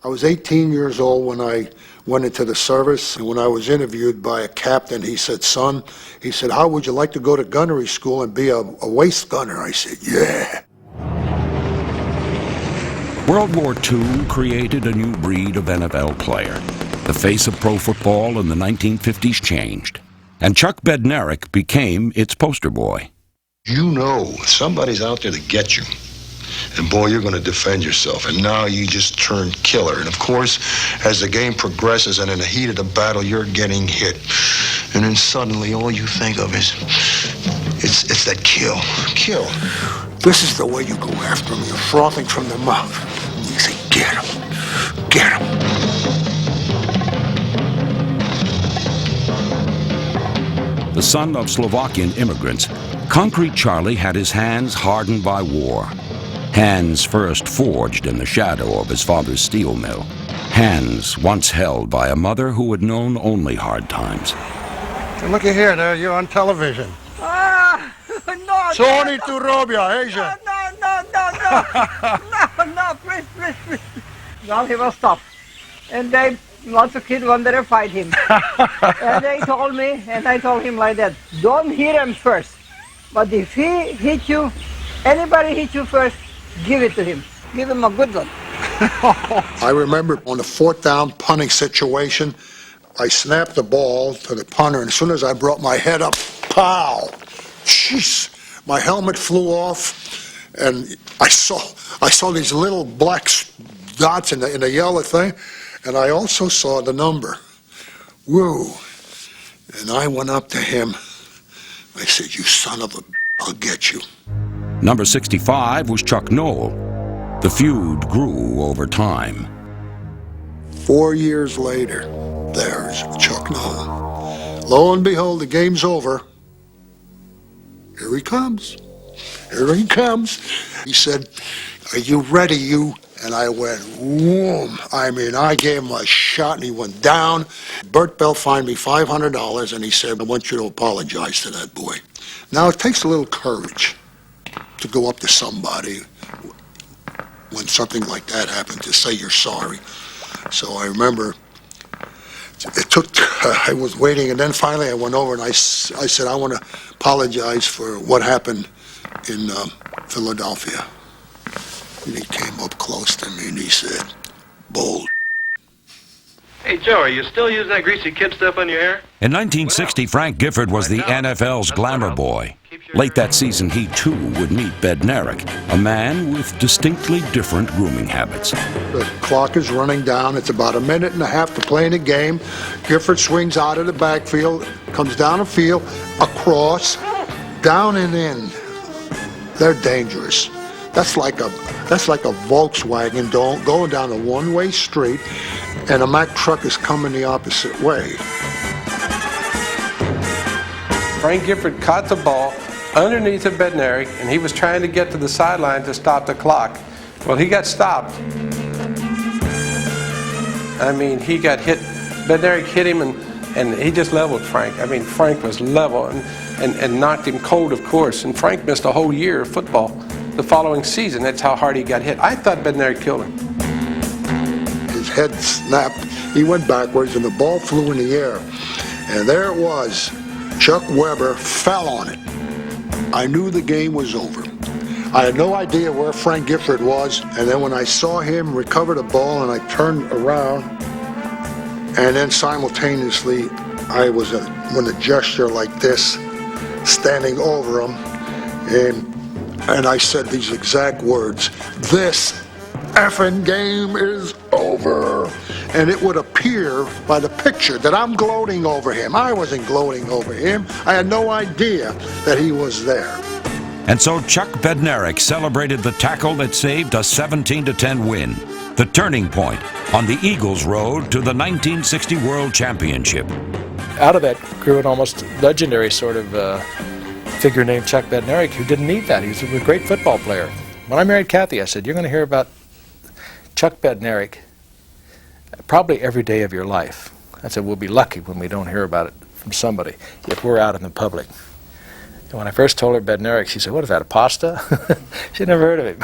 I was 18 years old when I went into the service, and when I was interviewed by a captain, he said, "Son," he said, "how would you like to go to gunnery school and be a waist gunner?" I said, "Yeah." World War II created a new breed of NFL player. The face of pro football in the 1950s changed, and Chuck Bednarik became its poster boy. You know somebody's out there to get you. And boy, you're going to defend yourself. And now you just turn killer. And of course, as the game progresses and in the heat of the battle, you're getting hit. And then suddenly all you think of is, it's that kill. Kill. This is the way you go after him. You're frothing from the mouth. You say, "Get him. Get him." The son of Slovakian immigrants, Concrete Charlie had his hands hardened by war. Hands first forged in the shadow of his father's steel mill. Hands once held by a mother who had known only hard times. Looky here, there, you're on television. No, Sony to Robia, Asia. No, please. No, he will stop. And lots of kids wanted to fight him. And they told me, and I told him like that, don't hit him first. But if he hit you, anybody hit you first, give it to him. Give him a good one. I remember on the fourth down punting situation, I snapped the ball to the punter, and as soon as I brought my head up, pow! Jeez, my helmet flew off, and I saw these little black dots in the yellow thing, and I also saw the number. Woo! And I went up to him. I said, "You son of a, I'll get you." Number 65 was Chuck Noll. The feud grew over time. 4 years later, there's Chuck Noll. Lo and behold, the game's over. Here he comes. Here he comes. He said, "Are you ready, you?" And I went, whoom. I mean, I gave him a shot, and he went down. Bert Bell fined me $500, and he said, "I want you to apologize to that boy." Now, it takes a little courage to go up to somebody when something like that happened, to say you're sorry. So I remember it took, I was waiting, and then finally I went over and I said, "I want to apologize for what happened in Philadelphia." And he came up close to me and he said, "Bold." Hey, Joe, are you still using that greasy kid stuff on your hair? In 1960, Frank Gifford was the NFL's glamour boy. Late that season, he too would meet Bednarik, a man with distinctly different grooming habits. The clock is running down. It's about a minute and a half to play in the game. Gifford swings out of the backfield, comes down the field, across, down and in. They're dangerous. That's like a Volkswagen going down a one-way street, and a Mack truck is coming the opposite way. Frank Gifford caught the ball underneath of Bednarik, and he was trying to get to the sideline to stop the clock. Well, he got stopped. I mean, he got hit. Bednarik hit him, and he just leveled Frank. I mean, Frank was level and knocked him cold, of course. And Frank missed a whole year of football the following season. That's how hard he got hit. I thought Bednarik killed him. His head snapped. He went backwards, and the ball flew in the air. And there it was. Chuck Weber fell on it. I knew the game was over. I had no idea where Frank Gifford was, and then when I saw him recover the ball and I turned around, and then simultaneously I was with a gesture like this, standing over him, and I said these exact words, "This effing game is over." And it would appear by the picture that I'm gloating over him. I wasn't gloating over him. I had no idea that he was there. And so Chuck Bednarik celebrated the tackle that saved a 17-10 win, the turning point on the Eagles' road to the 1960 World Championship. Out of that grew an almost legendary sort of figure named Chuck Bednarik, who didn't need that. He was a great football player. When I married Kathy, I said, "You're going to hear about Chuck Bednarik probably every day of your life." I said, "We'll be lucky when we don't hear about it from somebody if we're out in the public." And when I first told her Bednarik, she said, "What is that, a pasta?" She'd never heard of him.